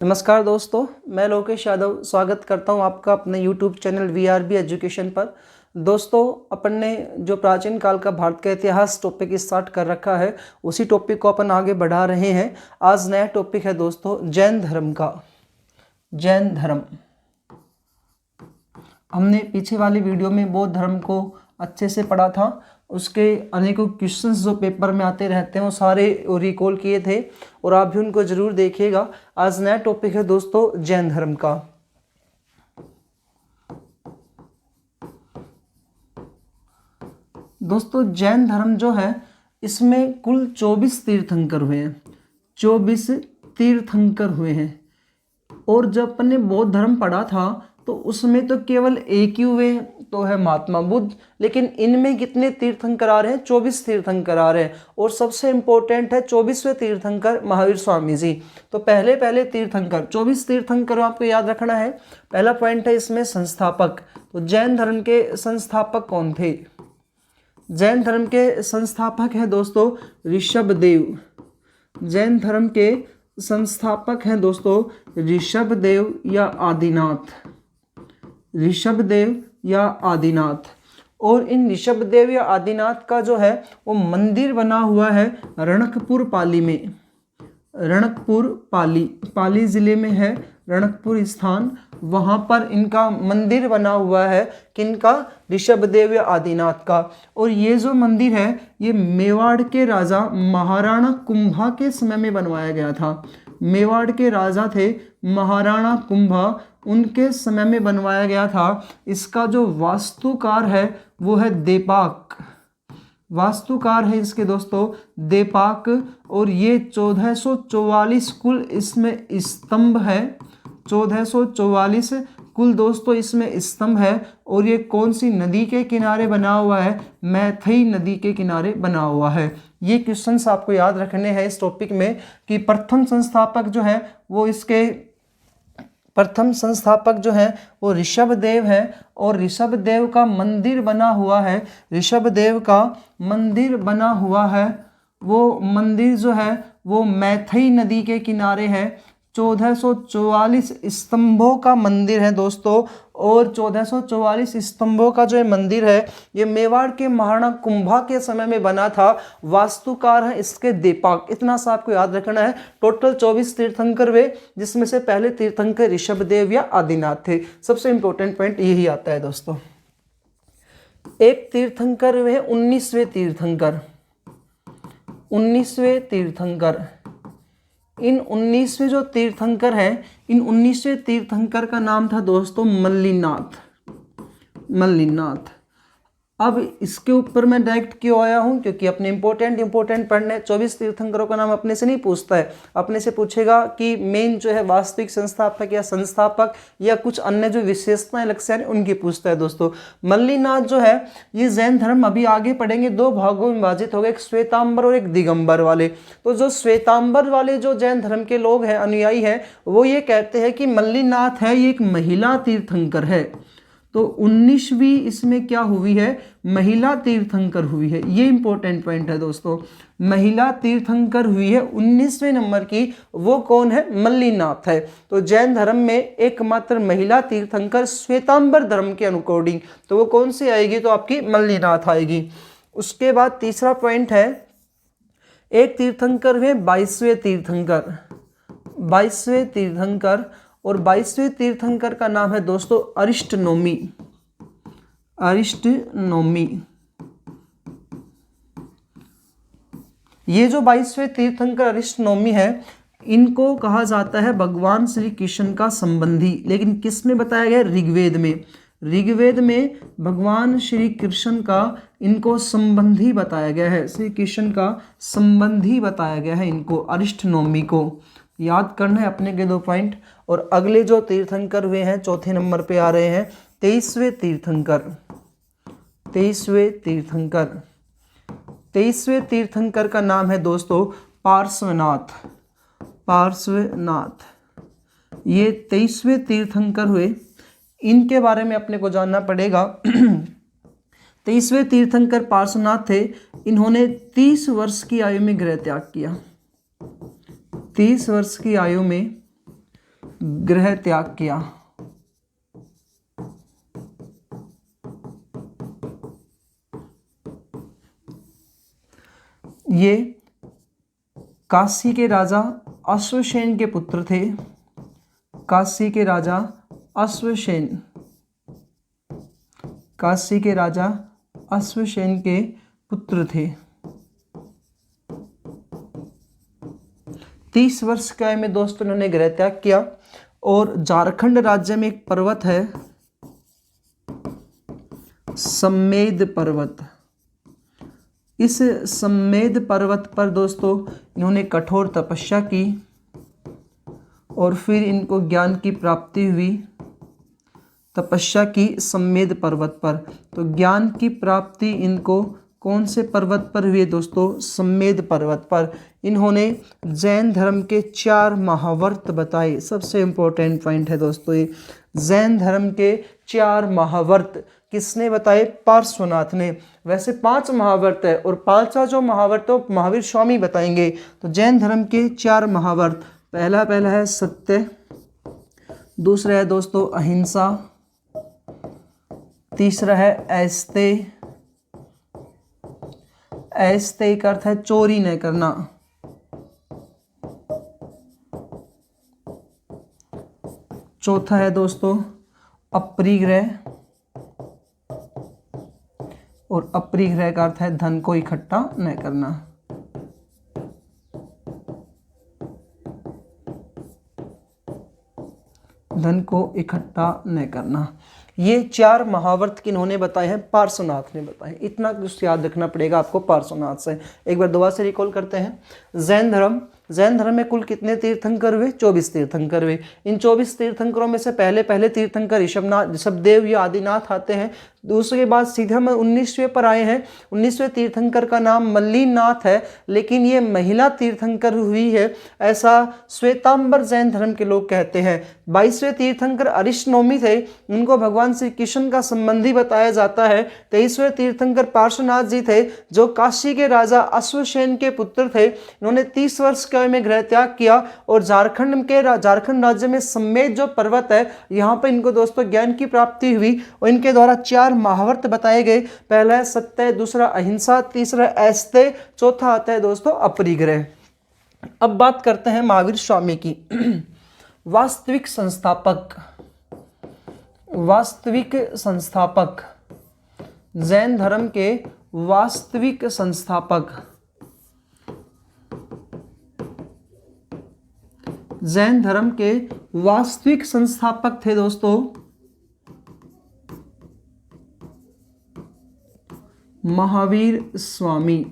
नमस्कार दोस्तों, मैं लोकेश यादव स्वागत करता हूं आपका अपने YouTube चैनल VRB एजुकेशन पर। दोस्तों, अपन ने जो प्राचीन काल का भारत का इतिहास टॉपिक स्टार्ट कर रखा है, उसी टॉपिक को अपन आगे बढ़ा रहे हैं। आज नया टॉपिक है दोस्तों जैन धर्म का। जैन धर्म हमने पीछे वाली वीडियो में बौद्ध धर्म को अच्छे से पढ़ा था। उसके अनेकों क्वेश्चंस जो पेपर में आते रहते हैं वो सारे रिकॉल किए थे और आप भी उनको जरूर देखिएगा। आज नया टॉपिक है दोस्तों जैन धर्म का। दोस्तों, जैन धर्म जो है इसमें कुल 24 तीर्थंकर हुए हैं। 24 तीर्थंकर हुए हैं। और जब अपन ने बौद्ध धर्म पढ़ा था तो उसमें तो केवल एक ही हुए तो है महात्मा बुद्ध, लेकिन इनमें कितने तीर्थंकर आ रहे हैं? 24 तीर्थंकर आ रहे हैं। और सबसे इंपॉर्टेंट है 24वें तीर्थंकर महावीर स्वामी जी। तो पहले तीर्थंकर 24 तीर्थंकर आपको याद रखना है। पहला पॉइंट है इसमें संस्थापक। तो जैन धर्म के संस्थापक कौन थे? जैन धर्म के संस्थापक है दोस्तों ऋषभदेव। जैन धर्म के संस्थापक हैं दोस्तों ऋषभदेव या आदिनाथ। ऋषभदेव या आदिनाथ। और इन ऋषभदेव या आदिनाथ का जो है वो मंदिर बना हुआ है रणकपुर पाली में। रणकपुर पाली जिले में है रणकपुर स्थान। वहाँ पर इनका मंदिर बना हुआ है। किनका? ऋषभदेव या आदिनाथ का। और ये जो मंदिर है ये मेवाड़ के राजा महाराणा कुंभा के समय में बनवाया गया था। मेवाड़ के राजा थे महाराणा कुंभा, उनके समय में बनवाया गया था। इसका जो वास्तुकार है वो है देपाक। वास्तुकार है इसके दोस्तों देपाक। और ये 1444 कुल इसमें स्तंभ है। 1444 कुल दोस्तों इसमें स्तंभ है। और ये कौन सी नदी के किनारे बना हुआ है? मैथई नदी के किनारे बना हुआ है। ये क्वेश्चंस आपको याद रखने हैं इस टॉपिक में कि प्रथम संस्थापक जो है वो ऋषभदेव है। और ऋषभदेव का मंदिर बना हुआ है। ऋषभदेव का मंदिर बना हुआ है। वो मंदिर जो है वो मैथई नदी के किनारे है। 1444 स्तंभों का मंदिर है दोस्तों। और 1444 स्तंभों का जो मंदिर है ये मेवाड़ के महाराणा कुंभा के समय में बना था। वास्तुकार है इसके देपाक। इतना सा आपको याद रखना है। टोटल 24 तीर्थंकर हुए, जिसमें से पहले तीर्थंकर ऋषभदेव या आदिनाथ थे। सबसे इंपॉर्टेंट पॉइंट यही आता है दोस्तों। एक तीर्थंकर हुए 19वें तीर्थंकर। 19वें तीर्थंकर। इन 19वें जो तीर्थंकर हैं, इन 19वें तीर्थंकर का नाम था दोस्तों मल्लिनाथ। मल्लिनाथ। अब इसके ऊपर मैं डायरेक्ट क्यों आया हूँ? क्योंकि अपने इंपॉर्टेंट पढ़ने 24 तीर्थंकरों का नाम अपने से नहीं पूछता है। अपने से पूछेगा कि मेन जो है वास्तविक संस्थापक या संस्थापक या कुछ अन्य जो विशेषताएं लक्ष्य हैं उनकी पूछता है दोस्तों। मल्लिनाथ जो है ये जैन धर्म अभी आगे पढ़ेंगे 2 भागों में विभाजित हो गए, एक श्वेतांबर और एक दिगंबर वाले। तो जो श्वेतांबर वाले जो जैन धर्म के लोग हैं, अनुयायी हैं, वो ये कहते हैं कि मल्लिनाथ है ये एक महिला तीर्थंकर है। तो 19वीं इसमें क्या हुई है? महिला तीर्थंकर हुई है। ये इंपॉर्टेंट पॉइंट है दोस्तों। महिला तीर्थंकर हुई है 19वें नंबर की। वो कौन है? मल्लिनाथ है। तो जैन धर्म में एकमात्र महिला तीर्थंकर श्वेतांबर धर्म के अकॉर्डिंग, तो वो कौन सी आएगी? तो आपकी मल्लिनाथ आएगी। उसके बाद तीसरा पॉइंट है एक तीर्थंकर हुए 22वें तीर्थंकर। 22वें तीर्थंकर। और 22वें तीर्थंकर का नाम है दोस्तों अरिष्टनोमी। अरिष्टनोमी। ये जो 22वें तीर्थंकर अरिष्टनोमी है, इनको कहा जाता है भगवान श्री कृष्ण का संबंधी। लेकिन किस में बताया गया? ऋग्वेद में। ऋग्वेद में भगवान श्री कृष्ण का इनको संबंधी बताया गया है। श्री कृष्ण का संबंधी बताया गया है इनको, अरिष्टनोमी को। याद करना है अपने के 2 पॉइंट। और अगले जो तीर्थंकर हुए हैं चौथे नंबर पे आ रहे हैं 23वें तीर्थंकर। 23वें तीर्थंकर। 23वें तीर्थंकर का नाम है दोस्तों पार्श्वनाथ। पार्श्वनाथ। ये 23वें तीर्थंकर हुए। इनके बारे में अपने को जानना पड़ेगा। 23वें तीर्थंकर पार्श्वनाथ थे। इन्होंने 30 वर्ष की आयु में गृह त्याग किया। 30 वर्ष की आयु में गृह त्याग किया। ये काशी के राजा अश्वसेन के पुत्र थे। काशी के राजा अश्वसेन, काशी के राजा अश्वसेन के पुत्र थे। 30 वर्ष की आयु में दोस्तों इन्होंने गृह त्याग किया। और झारखंड राज्य में एक पर्वत है सम्मेद पर्वत। इस सम्मेद पर्वत पर दोस्तों इन्होंने कठोर तपस्या की और फिर इनको ज्ञान की प्राप्ति हुई। तपस्या की सम्मेद पर्वत पर। तो ज्ञान की प्राप्ति इनको कौन से पर्वत पर हुई दोस्तों? सम्मेद पर्वत पर। इन्होंने जैन धर्म के 4 महावर्त बताए। सबसे इम्पोर्टेंट पॉइंट है दोस्तों ये। जैन धर्म के 4 महावर्त किसने बताए? पार्श्वनाथ ने। वैसे 5 महावर्त है और 5वां जो महावर्त है महावीर स्वामी बताएंगे। तो जैन धर्म के 4 महावर्त, पहला है सत्य, दूसरा है दोस्तों अहिंसा, तीसरा है ऐस्तेय। ऐस्तेय का अर्थ है चोरी न करना। चौथा है दोस्तों अपरिग्रह, और अपरिग्रह का अर्थ है धन को इकट्ठा न करना। धन को इकट्ठा न करना। ये 4 महावर्त किन्होंने बताए हैं? पार्श्वनाथ ने बताए। इतना कुछ याद रखना पड़ेगा आपको पार्श्वनाथ से। एक बार दोबारा से रिकॉल करते हैं। जैन धर्म में कुल कितने तीर्थंकर हुए? 24 तीर्थंकर हुए। इन 24 तीर्थंकरों में से पहले तीर्थंकर ऋषभदेव या आदिनाथ आते हैं। दूसरे बाद सीधे हम 19वें पर आए हैं। 19वें तीर्थंकर का नाम मल्लिनाथ है, लेकिन ये महिला तीर्थंकर हुई है ऐसा श्वेतांबर जैन धर्म के लोग कहते हैं। 22वें तीर्थंकर अरिष्टनोमी थे, उनको भगवान श्री कृष्ण का संबंधी बताया जाता है। 23वें तीर्थंकर पार्श्वनाथ जी थे, जो काशी के राजा अश्वसेन के पुत्र थे। इन्होंने 30 वर्ष की आयु में गृह त्याग किया और झारखंड राज्य में सम्मेद जो पर्वत है यहाँ पर इनको दोस्तों ज्ञान की प्राप्ति हुई और इनके द्वारा 4 महावर्त बताए गए। पहला है सत्य, दूसरा अहिंसा, तीसरा ऐस्तेय, चौथा आता है दोस्तों अपरिग्रह। अब बात करते हैं महावीर स्वामी की। वास्तविक संस्थापक, जैन धर्म के वास्तविक संस्थापक, जैन धर्म के वास्तविक संस्थापक थे दोस्तों महावीर स्वामी।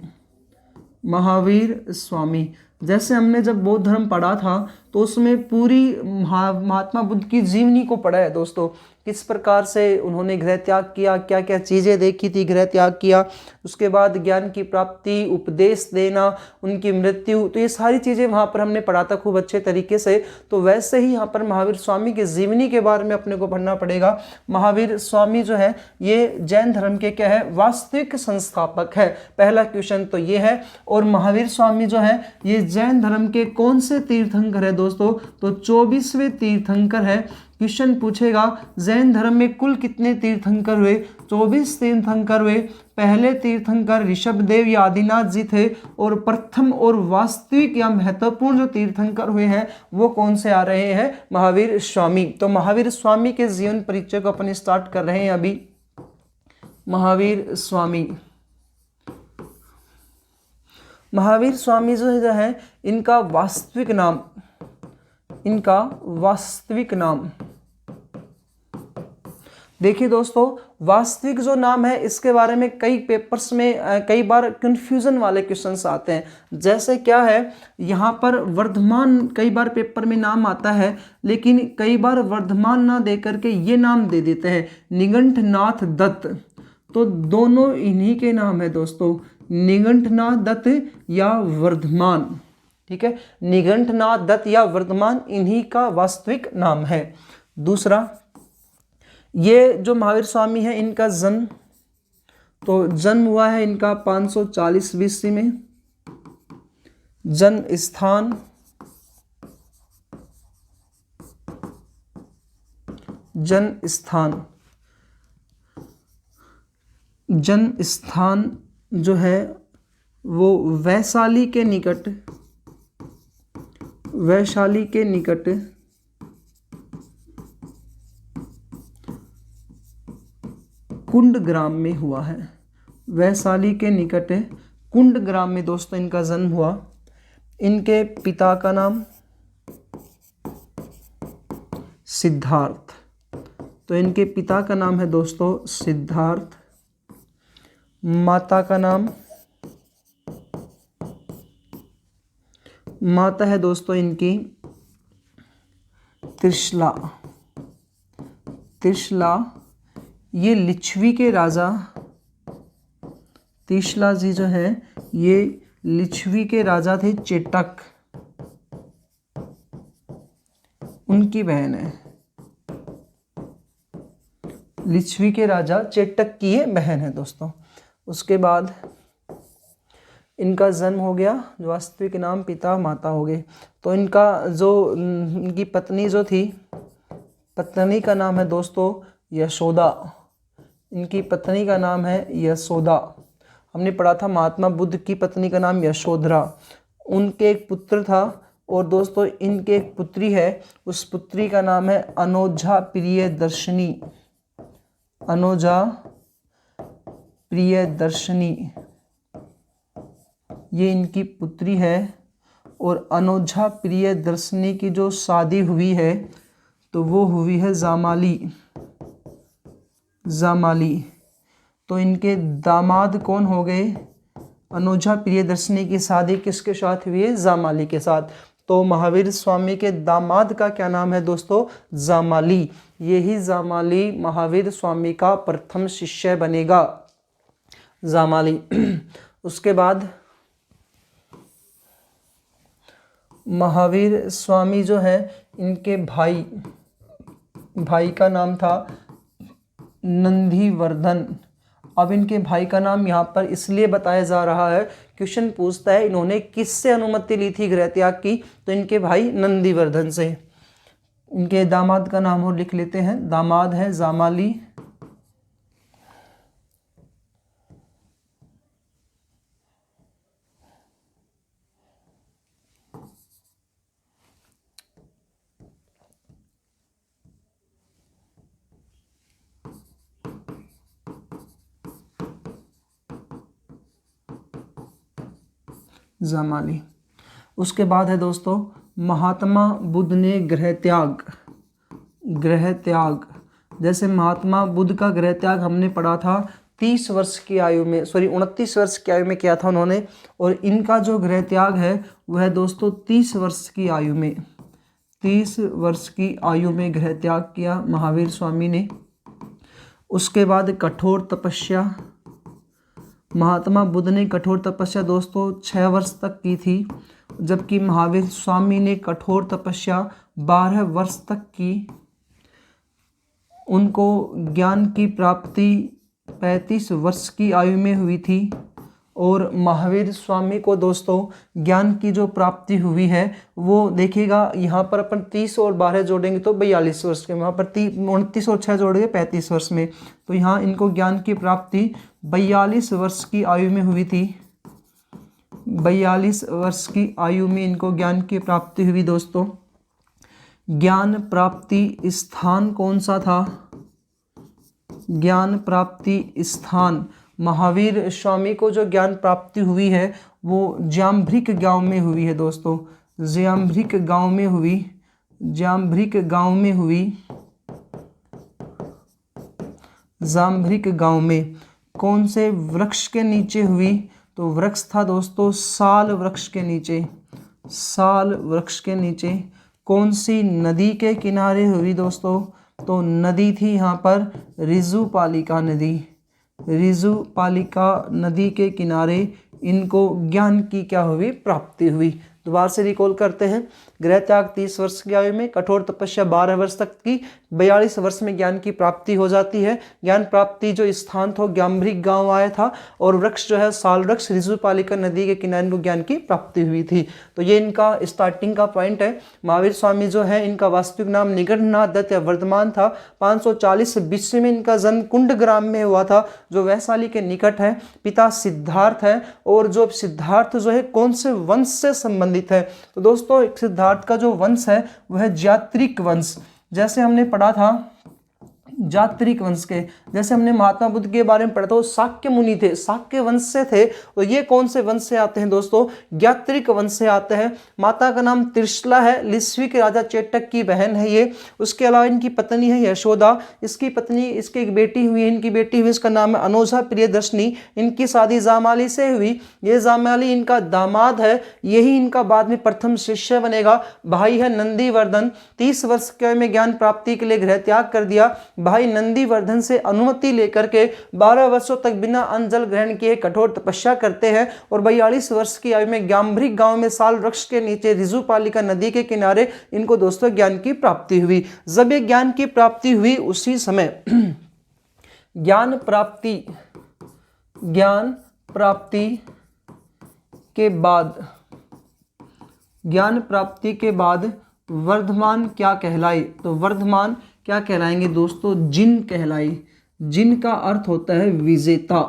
महावीर स्वामी। जैसे हमने जब बौद्ध धर्म पढ़ा था तो उसमें पूरी महात्मा बुद्ध की जीवनी को पढ़ा है दोस्तों। किस प्रकार से उन्होंने गृह त्याग किया, क्या क्या चीज़ें देखी थी, गृह त्याग किया, उसके बाद ज्ञान की प्राप्ति, उपदेश देना, उनकी मृत्यु, तो ये सारी चीज़ें वहाँ पर हमने पढ़ा था खूब अच्छे तरीके से। तो वैसे ही यहाँ पर महावीर स्वामी की जीवनी के बारे में अपने को पढ़ना पड़ेगा। महावीर स्वामी जो है ये जैन धर्म के क्या है? वास्तविक संस्थापक है। पहला क्वेश्चन तो ये है। और महावीर स्वामी जो है ये जैन धर्म के कौन से तीर्थंकर है दोस्तों? तो 24वें तीर्थंकर है। क्वेश्चन पूछेगा जैन धर्म में कुल कितने तीर्थंकर हुए? 24 तीर्थंकर हुए। पहले तीर्थंकर ऋषभदेव या आदिनाथ जी थे और प्रथम और वास्तविक या महत्वपूर्ण जो तीर्थंकर हुए हैं वो कौन से आ रहे हैं? महावीर स्वामी। तो महावीर स्वामी के जीवन परिचय को अपन स्टार्ट कर रहे हैं अभी। महावीर स्वामी, महावीर स्वामी जो है इनका वास्तविक नाम, देखिए दोस्तों वास्तविक जो नाम है इसके बारे में कई पेपर्स में कई बार कंफ्यूजन वाले क्वेश्चंस आते हैं। जैसे क्या है यहाँ पर वर्धमान कई बार पेपर में नाम आता है, लेकिन कई बार वर्धमान ना दे करके ये नाम दे देते हैं निगंठनाथ दत्त। तो दोनों इन्हीं के नाम है दोस्तों, निगंठनाथ दत्त या वर्धमान। ठीक है, निगंठनाथ दत्त या वर्धमान इन्हीं का वास्तविक नाम है। दूसरा, ये जो महावीर स्वामी है इनका जन्म हुआ है इनका 540 BC में। जन्म स्थान जन्म स्थान जो है वो वैशाली के निकट कुंडग्राम में हुआ है। वैशाली के निकट कुंडग्राम में दोस्तों इनका जन्म हुआ। इनके पिता का नाम सिद्धार्थ, तो इनके पिता का नाम है दोस्तों सिद्धार्थ। माता है दोस्तों इनकी त्रिशला। ये लिच्छवी के राजा, त्रिशला जी जो है ये लिच्छवी के राजा थे चेटक, उनकी बहन है। लिच्छवी के राजा चेटक की ये बहन है दोस्तों। उसके बाद इनका जन्म हो गया, जो वास्तविक नाम पिता माता हो गए। तो इनकी पत्नी जो थी, पत्नी का नाम है दोस्तों यशोदा। इनकी पत्नी का नाम है यशोदा। हमने पढ़ा था महात्मा बुद्ध की पत्नी का नाम यशोधरा। उनके एक पुत्र था और दोस्तों इनके एक पुत्री है, उस पुत्री का नाम है अनोझा प्रियदर्शनी। अनोझा प्रियदर्शनी ये इनकी पुत्री है। और अनोझा प्रियदर्शनी की जो शादी हुई है तो वो हुई है जामाली। तो इनके दामाद कौन हो गए? अनोझा प्रियदर्शनी की शादी किसके साथ हुई है? जामाली के साथ। तो महावीर स्वामी के दामाद का क्या नाम है दोस्तों? जामाली। यही जामाली महावीर स्वामी का प्रथम शिष्य बनेगा, जामाली। उसके बाद महावीर स्वामी जो है इनके भाई का नाम था नंदीवर्धन। अब इनके भाई का नाम यहाँ पर इसलिए बताया जा रहा है, क्वेश्चन पूछता है इन्होंने किससे अनुमति ली थी गृह त्याग की, तो इनके भाई नंदीवर्धन से। इनके दामाद का नाम और लिख लेते हैं, दामाद है जामाली। जामाली। उसके बाद है दोस्तों महात्मा बुद्ध ने गृह त्याग। जैसे महात्मा बुद्ध का गृह त्याग हमने पढ़ा था 29 वर्ष की आयु में किया था उन्होंने। और इनका जो गृह त्याग है वह है दोस्तों 30 वर्ष की आयु में गृह त्याग किया महावीर स्वामी ने। उसके बाद कठोर तपस्या। महात्मा बुद्ध ने कठोर तपस्या दोस्तों 6 वर्ष तक की थी, जबकि महावीर स्वामी ने कठोर तपस्या 12 वर्ष तक की। उनको ज्ञान की प्राप्ति 35 वर्ष की आयु में हुई थी। और महावीर स्वामी को दोस्तों ज्ञान की जो प्राप्ति हुई है वो देखिएगा, यहाँ पर अपन 30 और 12 जोड़ेंगे तो 42 वर्ष के, वहाँ पर 29 और 6 जोड़ेंगे 35 वर्ष में। तो यहाँ इनको ज्ञान की प्राप्ति 42 वर्ष की आयु में हुई थी। 42 वर्ष की आयु में इनको ज्ञान की प्राप्ति हुई दोस्तों। ज्ञान प्राप्ति स्थान कौन सा था? ज्ञान प्राप्ति स्थान, महावीर स्वामी को जो ज्ञान प्राप्ति हुई है वो जाम्भृक गांव में हुई है दोस्तों। जाम्भृक गांव में कौन से वृक्ष के नीचे हुई? तो वृक्ष था दोस्तों साल वृक्ष के नीचे। कौन सी नदी के किनारे हुई दोस्तों? तो नदी थी यहाँ पर ऋजुपालिका नदी के किनारे इनको ज्ञान की क्या हुई? प्राप्ति हुई। दोबारा से रिकॉल करते हैं गृह त्याग 30 वर्ष की आयु में, कठोर तपस्या 12 वर्ष तक की, 42 वर्ष में ज्ञान की प्राप्ति हो जाती है। ज्ञान प्राप्ति जो स्थान था ग्याम्भृग गांव आया था, और वृक्ष जो है साल वृक्ष ऋजुपालिका नदी के किनारे इनको ज्ञान की प्राप्ति हुई थी। तो ये इनका स्टार्टिंग का पॉइंट है। महावीर स्वामी जो है इनका वास्तविक नाम निगंठनाथ दत्त या वर्धमान था। 540 BC में इनका जन्म कुंड ग्राम में हुआ था, जो वैशाली के निकट है। पिता सिद्धार्थ है, और जो सिद्धार्थ जो है कौन से वंश से संबंधित है? तो दोस्तों सिद्धार्थ का जो वंश है वह है जात्रिक वंश। जैसे हमने पढ़ा था जात्रिक वंश के, जैसे हमने महात्मा बुद्ध के बारे में पढ़ा था, वो शाक्य मुनि थे, शाक्य वंश से थे। तो ये कौन से वंश से आते हैं दोस्तों? ज्ञात्रिक वंश से आते हैं। माता का नाम त्रिशला है, लिस्वी के राजा चेटक की बहन है ये। उसके अलावा इनकी पत्नी है यशोदा, इसकी पत्नी, इसकी एक बेटी हुई, इनकी बेटी हुई, इसका नाम है अनोझा प्रियदर्शनी। इनकी शादी जामाली से हुई। ये जामाली इनका दामाद है, यही इनका बाद में प्रथम शिष्य बनेगा। भाई है नंदीवर्धन, 30 वर्ष के में ज्ञान प्राप्ति के लिए गृह त्याग कर दिया। भाई नंदीवर्धन से अनुमति लेकर के 12 वर्षों तक बिना अन्न जल ग्रहण किए कठोर तपस्या करते हैं, और 42 वर्ष की आयु में ग्याम्भृग गांव में साल वृक्ष के नीचे ऋजुपालिका नदी के किनारे इनको दोस्तों ज्ञान की प्राप्ति हुई। जब ये ज्ञान की प्राप्ति हुई उसी समय ज्ञान प्राप्ति के बाद वर्धमान क्या कहलाई? तो वर्धमान क्या कहलाएंगे दोस्तों? जिन कहलाई। जिन का अर्थ होता है विजेता।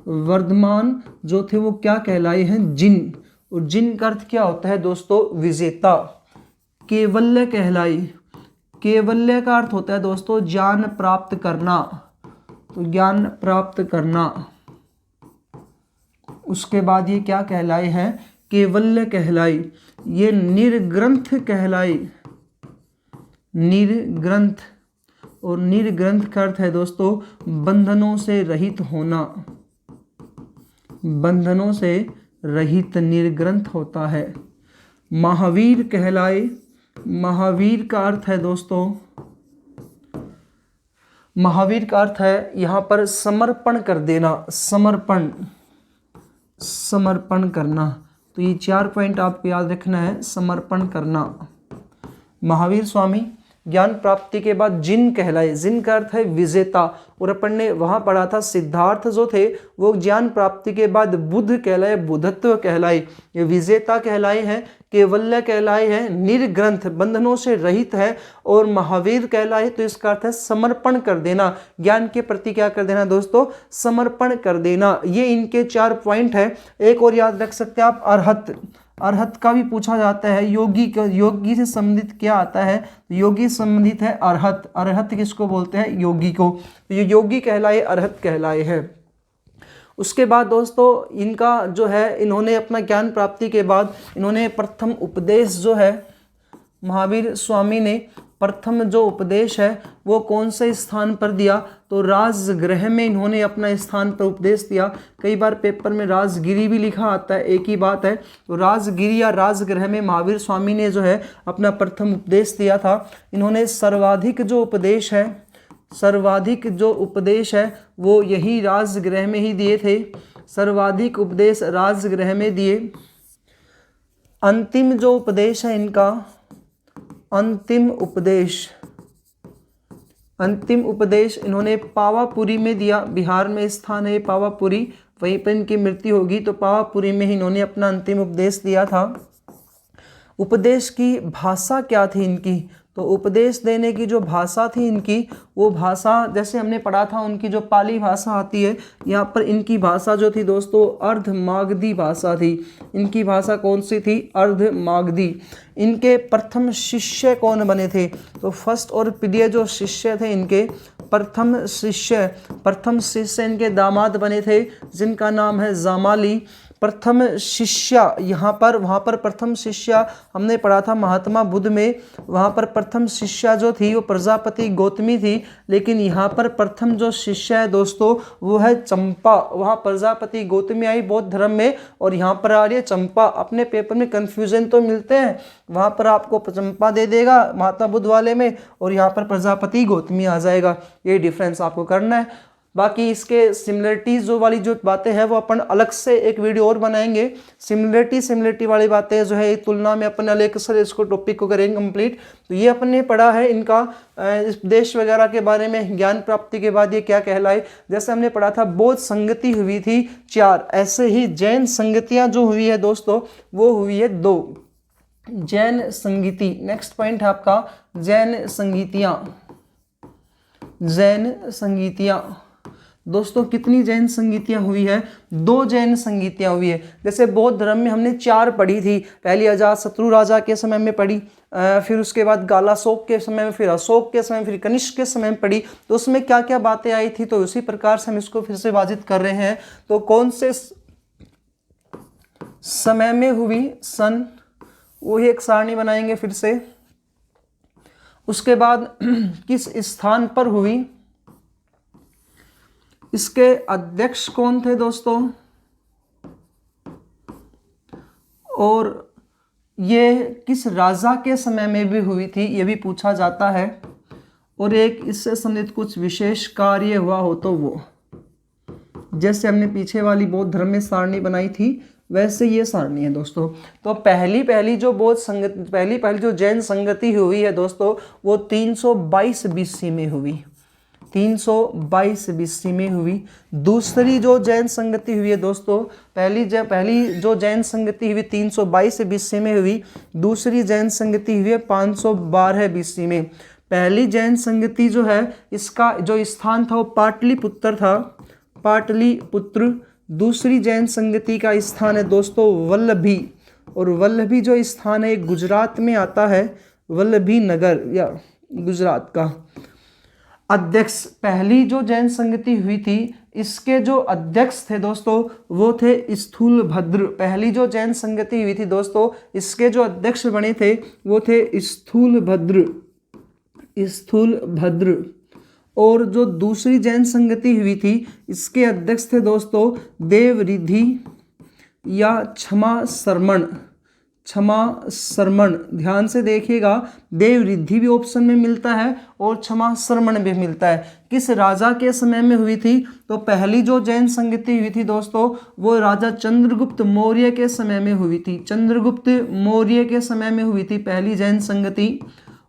वर्धमान जो थे वो क्या कहलाए हैं? जिन। और जिन का अर्थ क्या होता है दोस्तों? विजेता। केवल्य कहलाई। केवल्य का अर्थ होता है दोस्तों ज्ञान प्राप्त करना। तो ज्ञान प्राप्त करना। उसके बाद ये क्या कहलाए हैं? केवल्य कहलाई। ये निर्ग्रंथ कहलाई। निर्ग्रंथ। और निर्ग्रंथ का अर्थ है दोस्तों बंधनों से रहित होना। बंधनों से रहित निर्ग्रंथ होता है। महावीर कहलाए। महावीर का अर्थ है दोस्तों, महावीर का अर्थ है यहाँ पर समर्पण कर देना। समर्पण करना। तो ये 4 पॉइंट आपको याद रखना है। समर्पण करना। महावीर स्वामी ज्ञान प्राप्ति के बाद जिन कहलाए। जिन का अर्थ है विजेता। और अपन ने वहां पढ़ा था सिद्धार्थ जो थे वो ज्ञान प्राप्ति के बाद बुद्ध कहलाए, बुद्धत्व कहलाए। ये विजेता कहलाए हैं, केवल्य कहलाए हैं, निर्ग्रंथ बंधनों से रहित है, और महावीर कहलाए। तो इसका अर्थ है समर्पण कर देना। ज्ञान के प्रति क्या कर देना दोस्तों? समर्पण कर देना। ये इनके 4 पॉइंट है। एक और याद रख सकते हैं आप, अरहत। अरहत का भी पूछा जाता है। योगी से संबंधित क्या आता है? योगी संबंधित है अरहत। अरहत किसको बोलते हैं? योगी को। तो ये योगी कहलाए, अरहत कहलाए है। उसके बाद दोस्तों इनका जो है, इन्होंने अपना ज्ञान प्राप्ति के बाद इन्होंने प्रथम उपदेश जो है, महावीर स्वामी ने प्रथम जो उपदेश है वो कौन से स्थान पर दिया? तो राजगृह में इन्होंने अपना स्थान पर उपदेश दिया। कई बार पेपर में राजगिरी भी लिखा आता है, एक ही बात है। तो राजगिरी या राजगृह में महावीर स्वामी ने जो है अपना प्रथम उपदेश दिया था। इन्होंने सर्वाधिक जो उपदेश है वो यही राजगृह में ही दिए थे। सर्वाधिक उपदेश राजगृह में दिए। अंतिम जो उपदेश है इनका, अंतिम उपदेश इन्होंने पावापुरी में दिया। बिहार में स्थान है पावापुरी, वहीं पर इनकी मृत्यु होगी। तो पावापुरी में ही इन्होंने अपना अंतिम उपदेश दिया था। उपदेश की भाषा क्या थी इनकी? तो उपदेश देने की जो भाषा थी इनकी, वो भाषा जैसे हमने पढ़ा था उनकी जो पाली भाषा आती है, यहाँ पर इनकी भाषा जो थी दोस्तों अर्धमागधी भाषा थी। इनकी भाषा कौन सी थी? अर्धमागधी। इनके प्रथम शिष्य कौन बने थे? तो फर्स्ट और प्रिय जो शिष्य थे इनके, प्रथम शिष्य इनके दामाद बने थे, जिनका नाम है जामाली। प्रथम शिष्या वहाँ पर प्रथम शिष्या हमने पढ़ा था महात्मा बुद्ध में। वहाँ पर प्रथम शिष्या जो थी वो प्रजापति गौतमी थी, लेकिन यहाँ पर प्रथम जो शिष्य है दोस्तों वो है चंपा। वहाँ प्रजापति गौतमी आई बौद्ध धर्म में, और यहाँ पर आ रही है चंपा। अपने पेपर में कन्फ्यूजन तो मिलते हैं, वहाँ पर आपको चंपा दे देगा महात्मा बुद्ध वाले में, और यहाँ पर प्रजापति गौतमी आ जाएगा। ये डिफरेंस आपको करना है। बाकी इसके सिमिलरिटीज जो वाली जो बातें हैं वो अपन अलग से एक वीडियो और बनाएंगे। सिमिलरिटी वाली बातें जो है तुलना में अपन अलग से इसको टॉपिक को करेंगे कंप्लीट। तो ये अपन ने पढ़ा है इनका इस देश वगैरह के बारे में, ज्ञान प्राप्ति के बाद ये क्या कहलाए। जैसे हमने पढ़ा था बौद्ध संगति हुई थी 4, ऐसे ही जैन संगतियां जो हुई है दोस्तों वो हुई है 2। जैन संगीति, नेक्स्ट पॉइंट है आपका जैन संगीतियां। जैन संगीतियां दोस्तों कितनी जैन संगीतियां हुई है? 2 जैन संगीतियां हुई है। जैसे बौद्ध धर्म में हमने 4 पढ़ी थी, पहली अजातशत्रु राजा के समय में पढ़ी, फिर उसके बाद गालाशोक के समय में, फिर अशोक के समय में, फिर कनिष्क के समय में पढ़ी। तो उसमें क्या क्या बातें आई थी, तो उसी प्रकार से हम इसको फिर से विभाजित कर रहे हैं। तो कौन से समय में हुई सन, वही एक सारणी बनाएंगे फिर से। उसके बाद किस स्थान पर हुई, इसके अध्यक्ष कौन थे दोस्तों, और ये किस राजा के समय में भी हुई थी, ये भी पूछा जाता है। और एक इससे संबंधित कुछ विशेष कार्य हुआ हो तो वो, जैसे हमने पीछे वाली बौद्ध धर्म में सारणी बनाई थी वैसे ये सारणी है दोस्तों। तो पहली जो बौद्ध संगति, पहली जो जैन संगति हुई है दोस्तों वो 322 BC में हुई, 322 BC में हुई। दूसरी जो जैन संगति हुई है दोस्तों, पहली जो जैन संगति हुई 322 BC में हुई, दूसरी जैन संगति हुई है 512 BC में। पहली जैन संगति जो है इसका जो स्थान था वो पाटलिपुत्र था, पाटलिपुत्र। दूसरी जैन संगति का स्थान है दोस्तों वल्लभी, और वल्लभी जो स्थान है गुजरात में आता है, वल्लभी नगर या गुजरात का। अध्यक्ष, पहली जो जैन संगति हुई थी इसके जो अध्यक्ष थे दोस्तों वो थे स्थूलभद्र। पहली जो जैन संगति हुई थी दोस्तों इसके जो अध्यक्ष बने थे वो थे स्थूलभद्र, स्थूलभद्र। और जो दूसरी जैन संगति हुई थी इसके अध्यक्ष थे दोस्तों देवरिधि या क्षमा शर्मण, क्षमा शर्मण। ध्यान से देखिएगा, देवरिधि भी ऑप्शन में मिलता है और क्षमा शर्मण भी मिलता है। किस राजा के समय में हुई थी? तो पहली जो जैन संगति हुई थी दोस्तों वो राजा चंद्रगुप्त मौर्य के समय में हुई थी, चंद्रगुप्त मौर्य के समय में हुई थी पहली जैन संगति।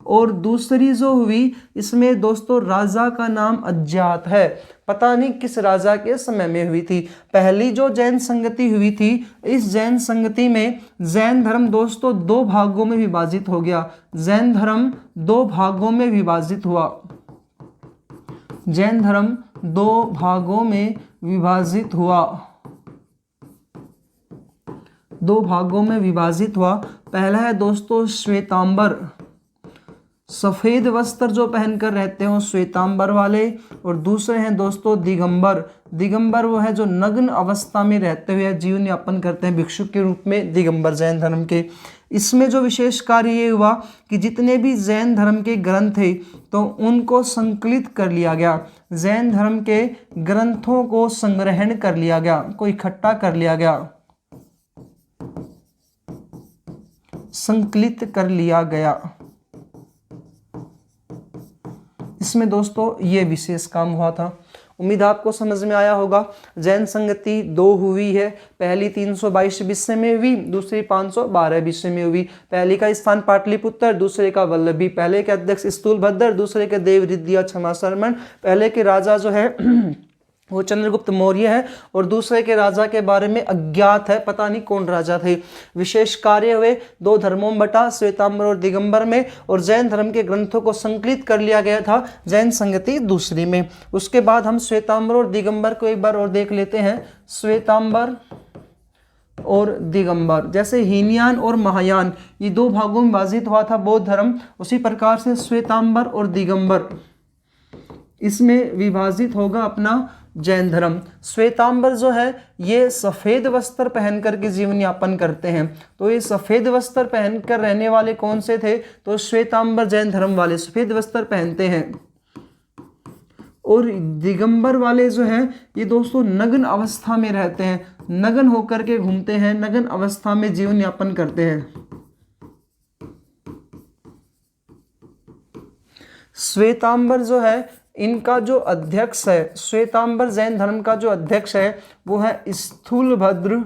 और दूसरी जो हुई इसमें दोस्तों राजा का नाम अज्ञात है, पता नहीं किस राजा के समय में हुई थी। पहली जो जैन संगति हुई थी इस जैन संगति में जैन धर्म दोस्तों 2 भागों में विभाजित हो गया, जैन धर्म 2 भागों में विभाजित हुआ, जैन धर्म 2 भागों में विभाजित हुआ, 2 भागों में विभाजित हुआ। पहला है दोस्तों श्वेतांबर, सफेद वस्त्र जो पहनकर रहते हो श्वेतांबर वाले। और दूसरे हैं दोस्तों दिगंबर, दिगंबर वो है जो नग्न अवस्था में रहते हुए जीवन यापन करते हैं भिक्षुक के रूप में, दिगंबर जैन धर्म के। इसमें जो विशेष कार्य ये हुआ कि जितने भी जैन धर्म के ग्रंथ थे तो उनको संकलित कर लिया गया, जैन धर्म के ग्रंथों को संग्रहण कर लिया गया, को इकट्ठा कर लिया गया, संकलित कर लिया गया। इसमें दोस्तों ये विशेष काम हुआ था। उम्मीद आपको समझ में आया होगा। जैन संगति 2 हुई है, पहली 322 BC में हुई, दूसरी 512 BC में हुई। पहली का स्थान पाटलिपुत्र, दूसरे का वल्लभी। पहले के अध्यक्ष स्थूलभद्र, दूसरे के देवरिधि या क्षमा शर्मण। पहले के राजा जो है वो चंद्रगुप्त मौर्य है और दूसरे के राजा के बारे में अज्ञात है, पता नहीं कौन राजा थे। विशेष कार्य हुए 2 धर्मों में बटा, श्वेतांबर और दिगंबर में, और जैन धर्म के ग्रंथों को संकलित कर लिया गया था जैन संगति दूसरी में। उसके बाद हम श्वेतांबर और दिगंबर को एक बार और देख लेते हैं। श्वेतांबर और दिगंबर, जैसे हीनयान और महायान ये 2 भागों में विभाजित हुआ था बौद्ध धर्म, उसी प्रकार से श्वेतांबर और दिगंबर इसमें विभाजित होगा अपना जैन धर्म। श्वेतांबर जो है ये सफ़ेद वस्त्र पहन कर के जीवन यापन करते हैं। तो ये सफ़ेद वस्त्र पहनकर रहने वाले कौन से थे? तो श्वेतांबर जैन धर्म वाले सफ़ेद वस्त्र पहनते हैं। और दिगंबर वाले जो हैं ये दोस्तों नग्न अवस्था में रहते हैं, नग्न होकर के घूमते हैं, नग्न अवस्था में जीवन यापन करते हैं। श्वेतांबर जो है इनका जो अध्यक्ष है, श्वेतांबर जैन धर्म का जो अध्यक्ष है वो है स्थूलभद्र।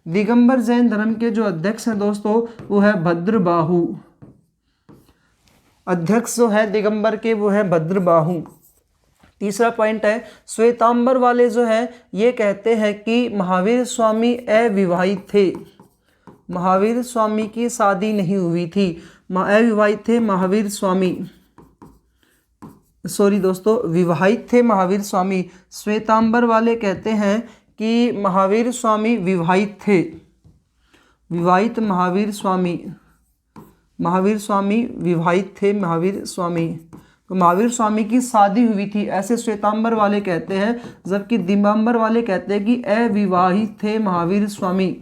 दिगंबर जैन धर्म के जो अध्यक्ष हैं दोस्तों वो है भद्रबाहु। अध्यक्ष जो है दिगंबर के वो है भद्रबाहु। तीसरा पॉइंट है, श्वेतांबर वाले जो है ये कहते हैं कि महावीर स्वामी अविवाहित थे। महावीर स्वामी की शादी नहीं हुई थी, अविवाहित थे महावीर स्वामी, सॉरी दोस्तों, विवाहित थे महावीर स्वामी। श्वेतांबर वाले कहते हैं कि महावीर स्वामी विवाहित थे, विवाहित महावीर स्वामी विवाहित थे महावीर स्वामी, तो महावीर स्वामी की शादी हुई थी, ऐसे श्वेतांबर वाले कहते हैं, जबकि दिगंबर वाले कहते हैं कि अविवाहित थे महावीर स्वामी।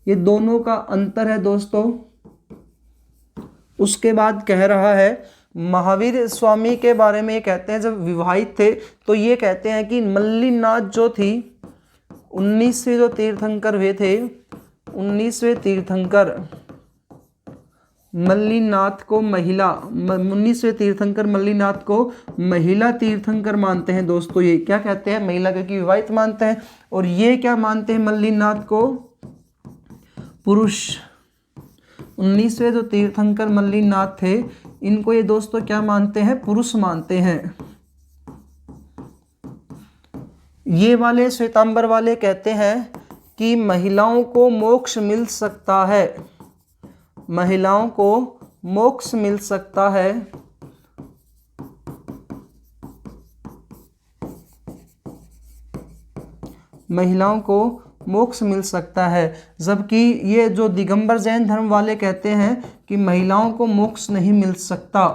ये दोनों का अंतर है दोस्तों। उसके बाद कह रहा है महावीर स्वामी के बारे में, ये कहते हैं जब विवाहित थे तो ये कहते हैं कि मल्लिनाथ जो थी, 19वें जो तीर्थंकर हुए थे, 19वें तीर्थंकर मल्लिनाथ को महिला, 19वें तीर्थंकर मल्लिनाथ को महिला तीर्थंकर मानते हैं दोस्तों। ये क्या कहते हैं, महिला, क्योंकि विवाहित मानते हैं। और ये क्या मानते हैं, मल्लिनाथ को पुरुष। 19वें जो तीर्थंकर मल्लिनाथ थे इनको ये दोस्तों क्या मानते हैं, पुरुष मानते हैं। ये वाले श्वेतांबर वाले कहते हैं कि महिलाओं को मोक्ष मिल सकता है, महिलाओं को मोक्ष मिल सकता है, महिलाओं को मोक्ष मिल सकता है। जबकि ये जो दिगंबर जैन धर्म वाले कहते हैं कि महिलाओं को मोक्ष नहीं मिल सकता।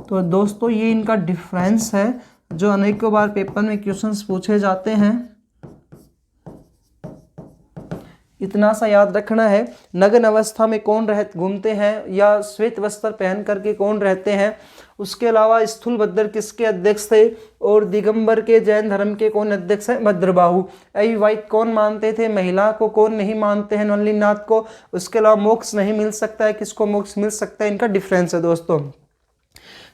तो दोस्तों ये इनका डिफरेंस है जो अनेकों बार पेपर में क्वेश्चंस पूछे जाते हैं। इतना सा याद रखना है, नग्न अवस्था में कौन घूमते हैं या श्वेत वस्त्र पहन करके कौन रहते हैं। उसके अलावा स्थूलभद्र किसके अध्यक्ष थे और दिगंबर के जैन धर्म के कौन अध्यक्ष है, भद्रबाहु। अविवाहित कौन मानते थे, महिला को कौन नहीं मानते हैं, मल्लिनाथ को। उसके अलावा मोक्ष नहीं मिल सकता है, किसको मोक्ष मिल सकता है, इनका डिफरेंस है दोस्तों।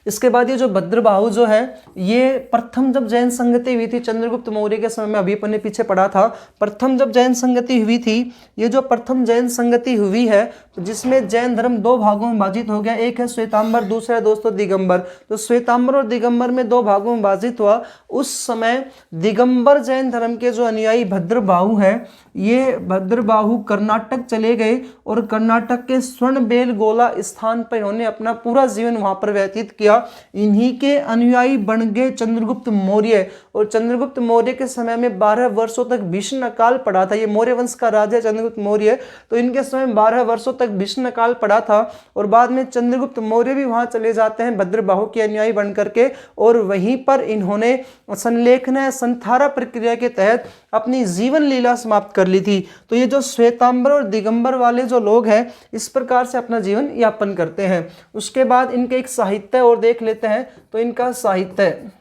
इसके बाद ये जो भद्रबाहु जो है ये प्रथम जब जैन संगति हुई थी चंद्रगुप्त मौर्य के समय में, अभी अपन ने पीछे पढ़ा था, प्रथम जब जैन संगति हुई थी, ये जो प्रथम जैन संगति हुई है जिसमें जैन धर्म दो भागों में विभाजित हो गया, एक है श्वेतांबर, दूसरा है दोस्तों दिगंबर। तो श्वेतांबर और दिगंबर में दो भागों में विभाजित हुआ। उस समय दिगंबर जैन धर्म के जो अनुयायी भद्रबाहु है, ये भद्रबाहु कर्नाटक चले गए और कर्नाटक के स्वर्णबेलगोला स्थान पर इन्होंने अपना पूरा जीवन वहां पर व्यतीत किया। इन्हीं के अनुयायी बन गए चंद्रगुप्त मौर्य। और चंद्रगुप्त मौर्य के समय में 12 वर्षों तक भीषण अकाल पड़ा था। ये मौर्य वंश का राजा चंद्रगुप्त मौर्य, तो इनके समय में 12 वर्षों तक भीषण अकाल पड़ा था। और बाद में चंद्रगुप्त मौर्य भी वहां चले जाते हैं भद्रबाहु के अनुयायी बन करके, और वहीं पर इन्होंने संलेखन संथारा प्रक्रिया के तहत अपनी जीवन लीला समाप्त कर ली थी। तो ये जो श्वेतांबर और दिगंबर वाले जो लोग हैं इस प्रकार से अपना जीवन यापन करते हैं। उसके बाद इनके एक साहित्य और देख लेते हैं। तो इनका साहित्य,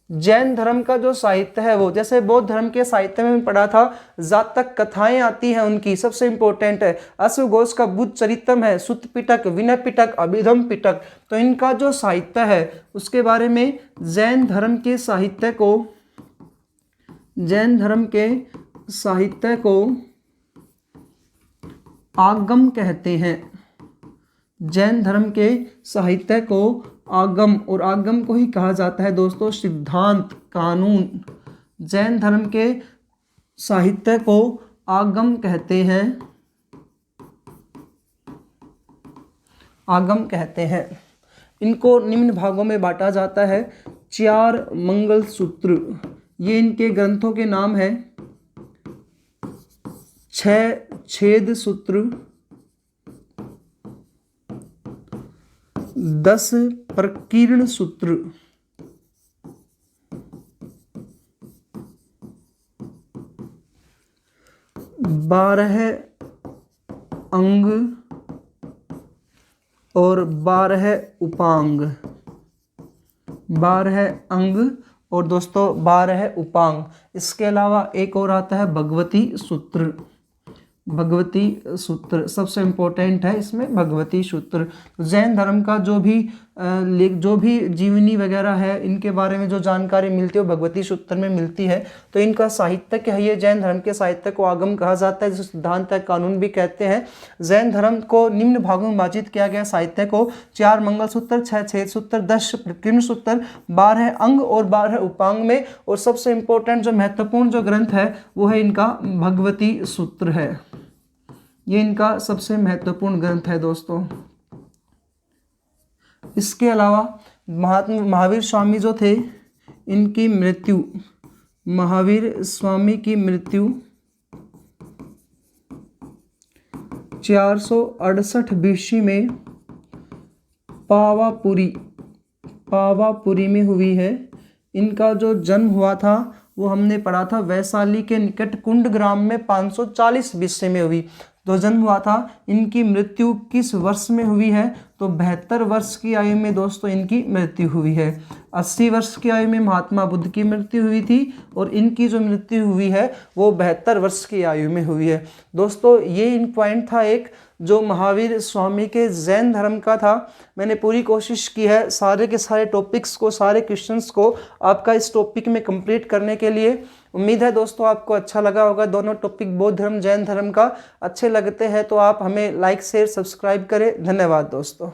जैन धर्म का जो साहित्य है वो, जैसे बौद्ध धर्म के साहित्य में पढ़ा था, जातक कथाएं आती हैं उनकी, सबसे इंपॉर्टेंट है अश्वघोष का बुद्ध चरितम है, सुत्त पिटक, विनय पिटक, अभिधम पिटक। तो इनका जो साहित्य है उसके बारे में, जैन धर्म के साहित्य को, जैन धर्म के साहित्य को आगम कहते हैं। जैन धर्म के साहित्य को आगम, और आगम को ही कहा जाता है दोस्तों सिद्धांत, कानून। जैन धर्म के साहित्य को आगम कहते हैं, आगम कहते हैं। इनको निम्न भागों में बांटा जाता है। 4 मंगल सूत्र, ये इनके ग्रंथों के नाम है। 6 छेद सूत्र, 10 प्रकीर्ण सूत्र, 12 अंग और 12 उपांग, 12 अंग और दोस्तों 12 है उपांग। इसके अलावा एक और आता है भगवती सूत्र। भगवती सूत्र सबसे इम्पोर्टेंट है इसमें, भगवती सूत्र। जैन धर्म का जो भी जीवनी वगैरह है, इनके बारे में जो जानकारी मिलती है वो भगवती सूत्र में मिलती है। तो इनका साहित्य है, ये जैन धर्म के साहित्य को आगम कहा जाता है, जिसे सिद्धांत है, कानून भी कहते हैं। जैन धर्म को निम्न भागों में विभाजित किया गया साहित्य को, 4 मंगलसूत्र, 6 छेद सूत्र, 10 प्रकीर्ण सूत्र, 12 अंग और 12 उपांग में। और सबसे इम्पोर्टेंट जो महत्वपूर्ण जो ग्रंथ है वो है इनका भगवती सूत्र है। ये इनका सबसे महत्वपूर्ण ग्रंथ है दोस्तों। इसके अलावा महावीर स्वामी जो थे, इनकी मृत्यु, महावीर स्वामी की मृत्यु 468 BC में पावापुरी में हुई है। इनका जो जन्म हुआ था वो हमने पढ़ा था वैशाली के निकट कुंड ग्राम में 540 BC में हुई। तो जन्म हुआ था। इनकी मृत्यु किस वर्ष में हुई है? तो 72 वर्ष की आयु में दोस्तों इनकी मृत्यु हुई है। 80 वर्ष की आयु में महात्मा बुद्ध की मृत्यु हुई थी और इनकी जो मृत्यु हुई है वो 72 वर्ष की आयु में हुई है। दोस्तों ये इन पॉइंट था एक जो महावीर स्वामी के जैन धर्म का था। मैंने पूरी कोशिश की है सारे के सारे टॉपिक्स को, सारे क्वेश्चंस को आपका इस टॉपिक में कंप्लीट करने के लिए। उम्मीद है दोस्तों आपको अच्छा लगा होगा। दोनों टॉपिक बौद्ध धर्म, जैन धर्म का अच्छे लगते हैं तो आप हमें लाइक, शेयर, सब्सक्राइब करें। धन्यवाद दोस्तों।